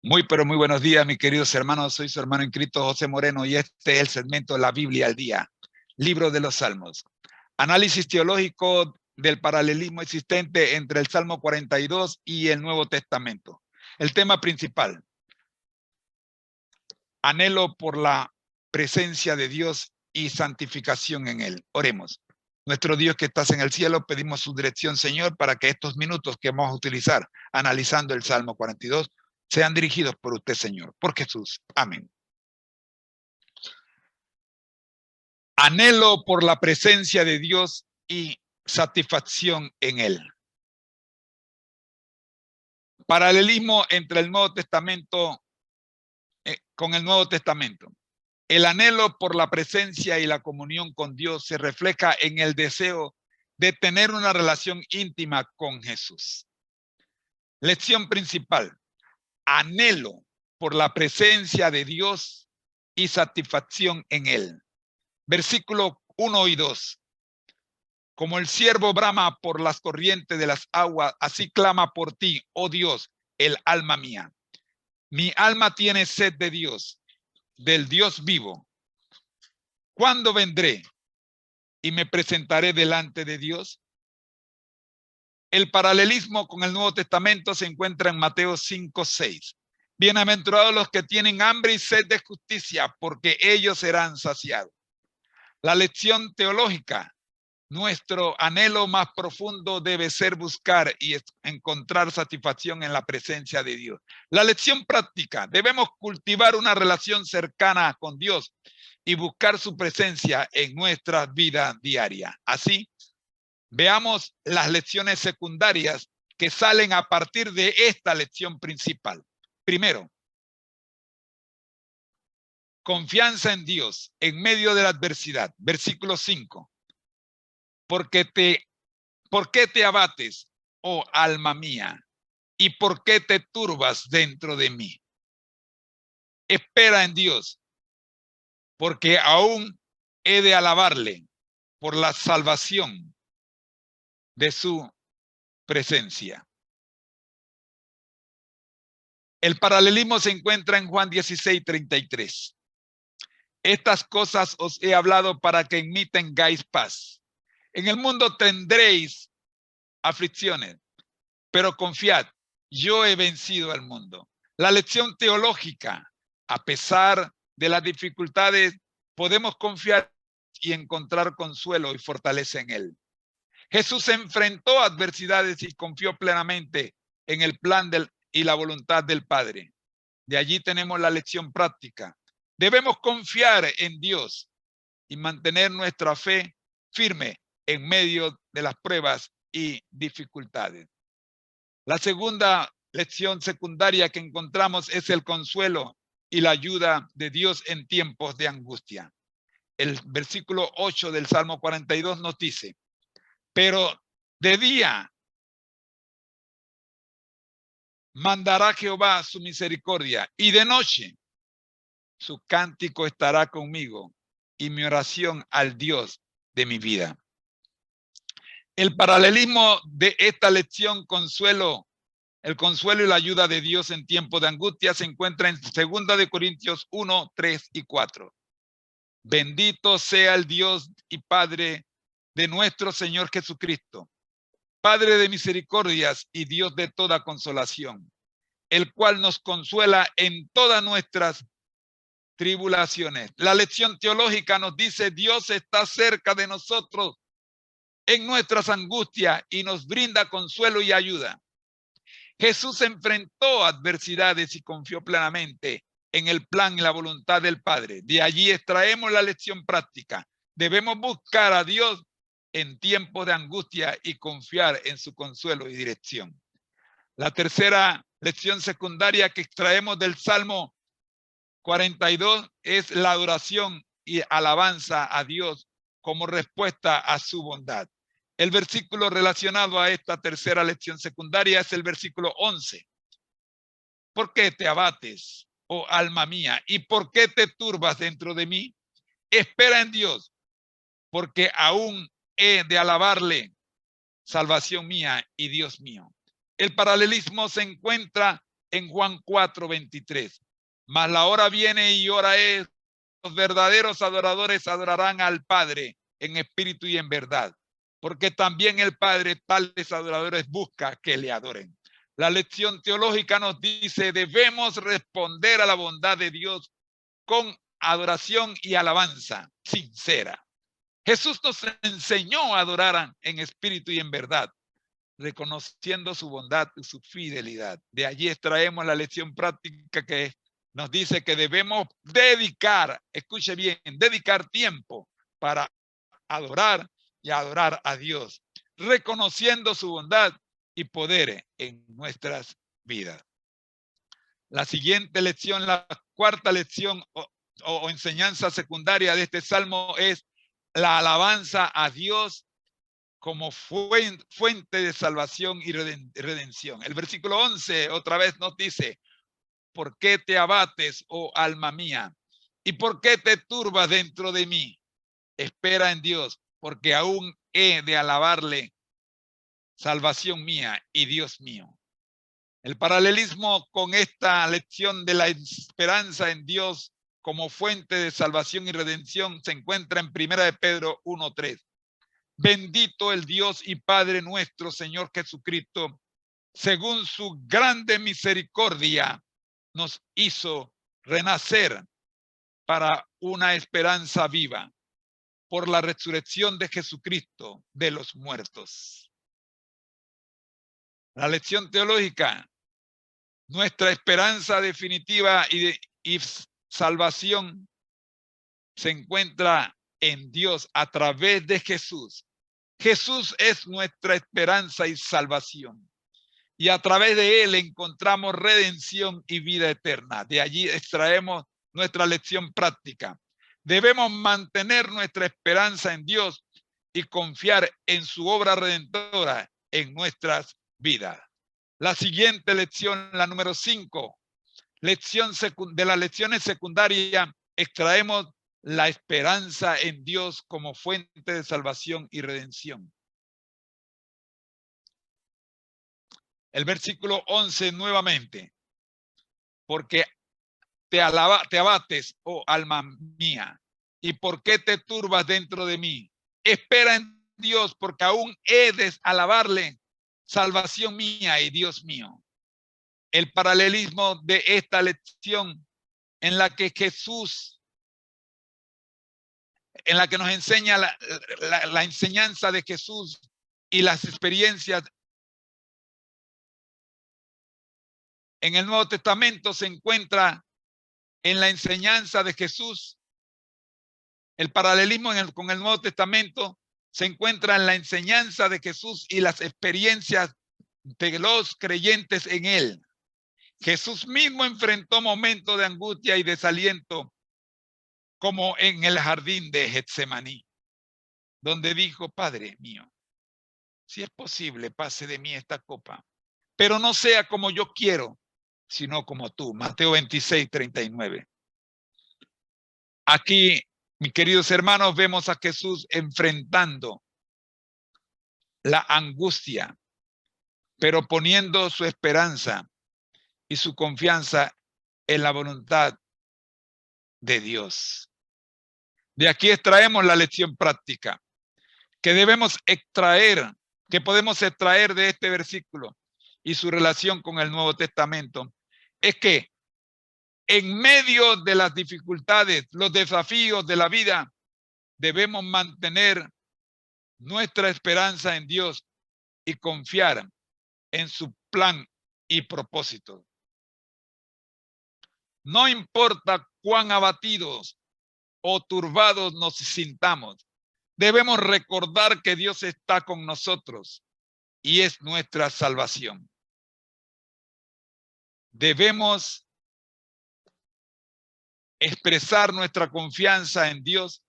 Muy, pero muy buenos días, mis queridos hermanos. Soy su hermano en Cristo, José Moreno, y este es el segmento de la Biblia al día, libro de los Salmos. Análisis teológico del paralelismo existente entre el Salmo 42 y el Nuevo Testamento. El tema principal: anhelo por la presencia de Dios y santificación en Él. Oremos. Nuestro Dios que estás en el cielo, pedimos su dirección, Señor, para que estos minutos que vamos a utilizar analizando el Salmo 42 sean dirigidos por usted, Señor, por Jesús. Amén. Anhelo por la presencia de Dios y satisfacción en Él. Paralelismo entre el Nuevo Testamento con el Nuevo Testamento. El anhelo por la presencia y la comunión con Dios se refleja en el deseo de tener una relación íntima con Jesús. Lección principal: anhelo por la presencia de Dios y satisfacción en Él. Versículo 1 y 2. Como el ciervo brama por las corrientes de las aguas, así clama por ti, oh Dios, el alma mía. Mi alma tiene sed de Dios, del Dios vivo. ¿Cuándo vendré y me presentaré delante de Dios? El paralelismo con el Nuevo Testamento se encuentra en Mateo 5:6. Bienaventurados los que tienen hambre y sed de justicia, porque ellos serán saciados. La lección teológica: nuestro anhelo más profundo debe ser buscar y encontrar satisfacción en la presencia de Dios. La lección práctica: debemos cultivar una relación cercana con Dios y buscar su presencia en nuestra vida diaria. Así, veamos las lecciones secundarias que salen a partir de esta lección principal. Primero, confianza en Dios en medio de la adversidad. Versículo 5. ¿Por qué te abates, oh alma mía? ¿Y por qué te turbas dentro de mí? Espera en Dios, porque aún he de alabarle por la salvación de su presencia. El paralelismo se encuentra en Juan 16:33. Estas cosas os he hablado para que en mí tengáis paz. En el mundo tendréis aflicciones, pero confiad, yo he vencido al mundo. La lección teológica: a pesar de las dificultades, podemos confiar y encontrar consuelo y fortaleza en Él. Jesús enfrentó adversidades y confió plenamente en el plan y la voluntad del Padre. De allí tenemos la lección práctica. Debemos confiar en Dios y mantener nuestra fe firme en medio de las pruebas y dificultades. La segunda lección secundaria que encontramos es el consuelo y la ayuda de Dios en tiempos de angustia. El versículo 8 del Salmo 42 nos dice: pero de día mandará Jehová su misericordia, y de noche su cántico estará conmigo, y mi oración al Dios de mi vida. El paralelismo de esta lección, el consuelo y la ayuda de Dios en tiempo de angustia, se encuentra en 2 de Corintios 1, 3 y 4. Bendito sea el Dios y Padre de nuestro Señor Jesucristo, Padre de misericordias y Dios de toda consolación, el cual nos consuela en todas nuestras tribulaciones. La lección teológica nos dice: Dios está cerca de nosotros en nuestras angustias y nos brinda consuelo y ayuda. Jesús enfrentó adversidades y confió plenamente en el plan y la voluntad del Padre. De allí extraemos la lección práctica: debemos buscar a Dios en tiempos de angustia y confiar en su consuelo y dirección. La tercera lección secundaria que extraemos del Salmo 42 es la adoración y alabanza a Dios como respuesta a su bondad. El versículo relacionado a esta tercera lección secundaria es el versículo 11. ¿Por qué te abates, oh alma mía? ¿Y por qué te turbas dentro de mí? Espera en Dios, porque aún he de alabarle, salvación mía y Dios mío. El paralelismo se encuentra en Juan 4:23. Mas la hora viene y hora es, los verdaderos adoradores adorarán al Padre en espíritu y en verdad, porque también el Padre tales adoradores busca que le adoren. La lección teológica nos dice, debemos responder a la bondad de Dios con adoración y alabanza sincera. Jesús nos enseñó a adorar en espíritu y en verdad, reconociendo su bondad y su fidelidad. De allí extraemos la lección práctica que nos dice que debemos dedicar, escuche bien, dedicar tiempo para adorar y adorar a Dios, reconociendo su bondad y poder en nuestras vidas. La siguiente lección, la cuarta lección o enseñanza secundaria de este salmo es la alabanza a Dios como fuente de salvación y redención. El versículo 11 otra vez nos dice, ¿por qué te abates, oh alma mía? ¿Y por qué te turbas dentro de mí? Espera en Dios, porque aún he de alabarle, salvación mía y Dios mío. El paralelismo con esta lección de la esperanza en Dios como fuente de salvación y redención se encuentra en 1 de Pedro 1:3. Bendito el Dios y Padre nuestro, Señor Jesucristo, según su grande misericordia, nos hizo renacer para una esperanza viva por la resurrección de Jesucristo de los muertos. La lección teológica, nuestra esperanza definitiva y salvación se encuentra en Dios a través de Jesús. Jesús es nuestra esperanza y salvación. Y a través de él encontramos redención y vida eterna. De allí extraemos nuestra lección práctica. Debemos mantener nuestra esperanza en Dios y confiar en su obra redentora en nuestras vidas. La siguiente lección, la número 5, de las lecciones secundarias, extraemos la esperanza en Dios como fuente de salvación y redención. El versículo 11 nuevamente. Porque te abates, oh alma mía, y por qué te turbas dentro de mí. Espera en Dios, porque aún he de alabarle, salvación mía y Dios mío. El paralelismo de esta lección en la que Jesús, en la que nos enseña la enseñanza de Jesús y las experiencias en el Nuevo Testamento se encuentra en la enseñanza de Jesús. El paralelismo con el Nuevo Testamento se encuentra en la enseñanza de Jesús y las experiencias de los creyentes en él. Jesús mismo enfrentó momentos de angustia y desaliento, como en el jardín de Getsemaní, donde dijo, Padre mío, si es posible, pase de mí esta copa, pero no sea como yo quiero, sino como tú. Mateo 26:39. Aquí, mis queridos hermanos, vemos a Jesús enfrentando la angustia, pero poniendo su esperanza y su confianza en la voluntad de Dios. De aquí extraemos la lección práctica que debemos extraer, que podemos extraer de este versículo y su relación con el Nuevo Testamento. Es que en medio de las dificultades, los desafíos de la vida, debemos mantener nuestra esperanza en Dios y confiar en su plan y propósito. No importa cuán abatidos o turbados nos sintamos, debemos recordar que Dios está con nosotros y es nuestra salvación. Debemos expresar nuestra confianza en Dios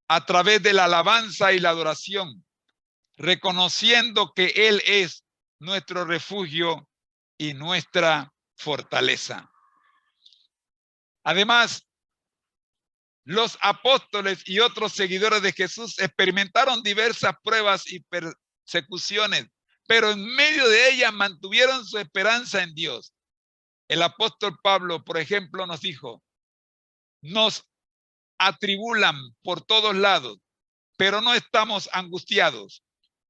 a través de la alabanza y la adoración reconociendo que Él es nuestro refugio y nuestra fortaleza. Además, los apóstoles y otros seguidores de Jesús experimentaron diversas pruebas y persecuciones, pero en medio de ellas mantuvieron su esperanza en Dios. El apóstol Pablo, por ejemplo, nos dijo: nos atribulan por todos lados, pero no estamos angustiados.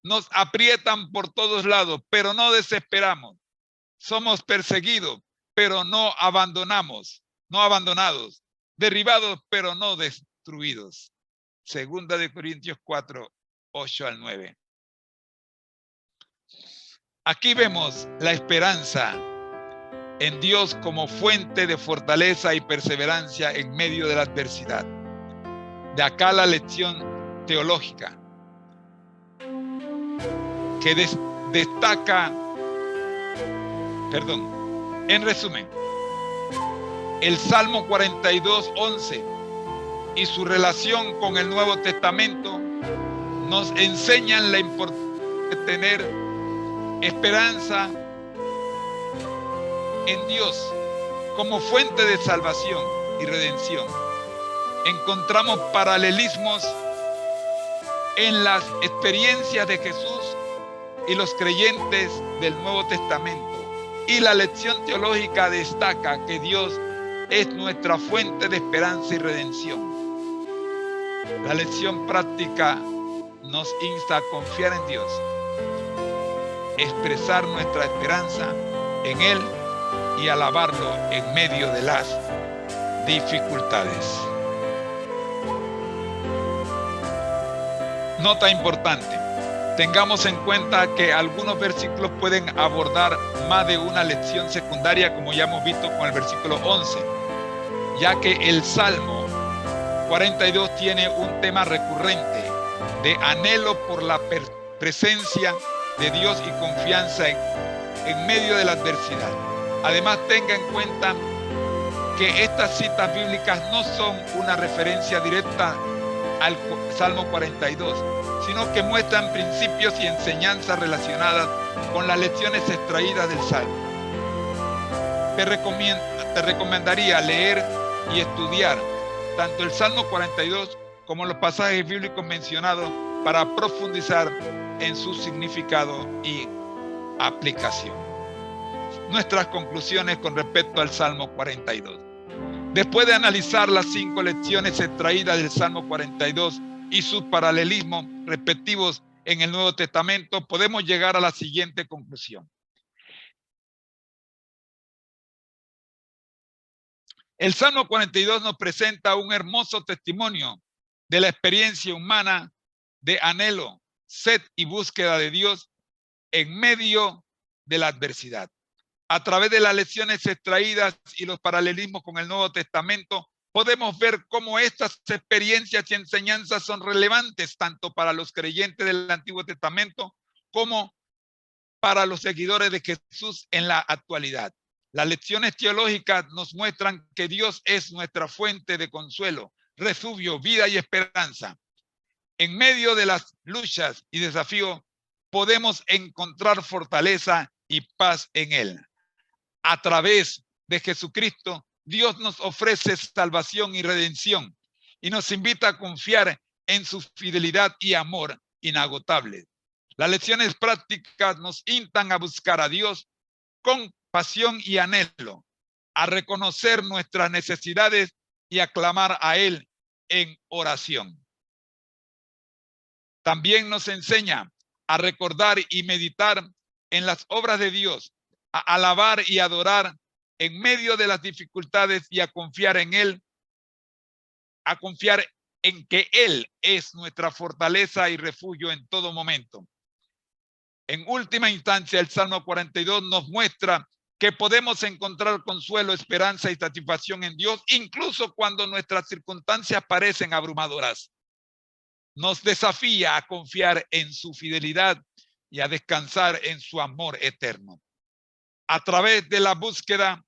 Nos aprietan por todos lados, pero no desesperamos. Somos perseguidos, pero no abandonados. Derribados, pero no destruidos. Segunda de Corintios 4, 8 al 9. Aquí vemos la esperanza en Dios como fuente de fortaleza y perseverancia en medio de la adversidad. De acá la lección teológica que destaca, en resumen, el Salmo 42, 11 y su relación con el Nuevo Testamento nos enseñan la importancia de tener esperanza en Dios como fuente de salvación y redención. Encontramos paralelismos en las experiencias de Jesús y los creyentes del Nuevo Testamento. Y la lección teológica destaca que Dios es nuestra fuente de esperanza y redención. La lección práctica nos insta a confiar en Dios, expresar nuestra esperanza en Él y alabarlo en medio de las dificultades. Nota importante: tengamos en cuenta que algunos versículos pueden abordar más de una lección secundaria, como ya hemos visto con el versículo 11, ya que el Salmo 42 tiene un tema recurrente de anhelo por la presencia de Dios y confianza en medio de la adversidad. Además, tenga en cuenta que estas citas bíblicas no son una referencia directa al Salmo 42, sino que muestran principios y enseñanzas relacionadas con las lecciones extraídas del Salmo. Te recomendaría leer y estudiar tanto el Salmo 42 como los pasajes bíblicos mencionados para profundizar en su significado y aplicación. Nuestras conclusiones con respecto al Salmo 42. Después de analizar las 5 lecciones extraídas del Salmo 42 y sus paralelismos respectivos en el Nuevo Testamento, podemos llegar a la siguiente conclusión. El Salmo 42 nos presenta un hermoso testimonio de la experiencia humana de anhelo, sed y búsqueda de Dios en medio de la adversidad. A través de las lecciones extraídas y los paralelismos con el Nuevo Testamento, podemos ver cómo estas experiencias y enseñanzas son relevantes tanto para los creyentes del Antiguo Testamento como para los seguidores de Jesús en la actualidad. Las lecciones teológicas nos muestran que Dios es nuestra fuente de consuelo, refugio, vida y esperanza. En medio de las luchas y desafíos, podemos encontrar fortaleza y paz en Él. A través de Jesucristo, Dios nos ofrece salvación y redención y nos invita a confiar en su fidelidad y amor inagotable. Las lecciones prácticas nos instan a buscar a Dios con pasión y anhelo, a reconocer nuestras necesidades y a clamar a Él en oración. También nos enseña a recordar y meditar en las obras de Dios, a alabar y adorar en medio de las dificultades y a confiar en Él, a confiar en que Él es nuestra fortaleza y refugio en todo momento. En última instancia, el Salmo 42 nos muestra que podemos encontrar consuelo, esperanza y satisfacción en Dios, incluso cuando nuestras circunstancias parecen abrumadoras. Nos desafía a confiar en su fidelidad y a descansar en su amor eterno. A través de la búsqueda,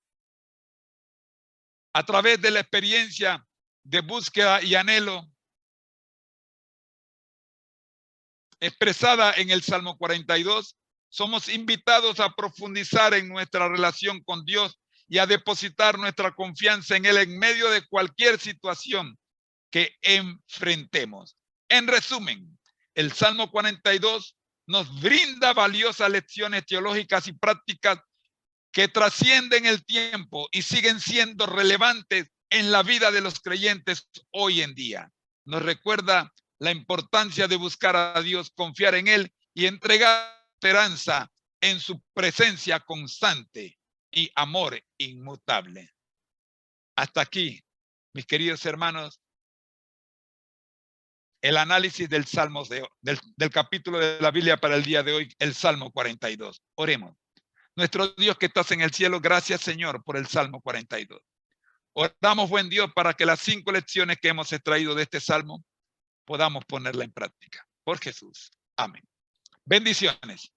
a través de la experiencia de búsqueda y anhelo, expresada en el Salmo 42, somos invitados a profundizar en nuestra relación con Dios y a depositar nuestra confianza en Él en medio de cualquier situación que enfrentemos. En resumen, el Salmo 42 nos brinda valiosas lecciones teológicas y prácticas que trascienden el tiempo y siguen siendo relevantes en la vida de los creyentes hoy en día. Nos recuerda la importancia de buscar a Dios, confiar en Él y entregar esperanza en su presencia constante y amor inmutable. Hasta aquí, mis queridos hermanos, el análisis del del capítulo de la Biblia para el día de hoy, el Salmo 42. Oremos. Nuestro Dios que estás en el cielo, gracias Señor por el Salmo 42. Oramos, buen Dios, para que las 5 lecciones que hemos extraído de este Salmo podamos ponerla en práctica. Por Jesús. Amén. Bendiciones.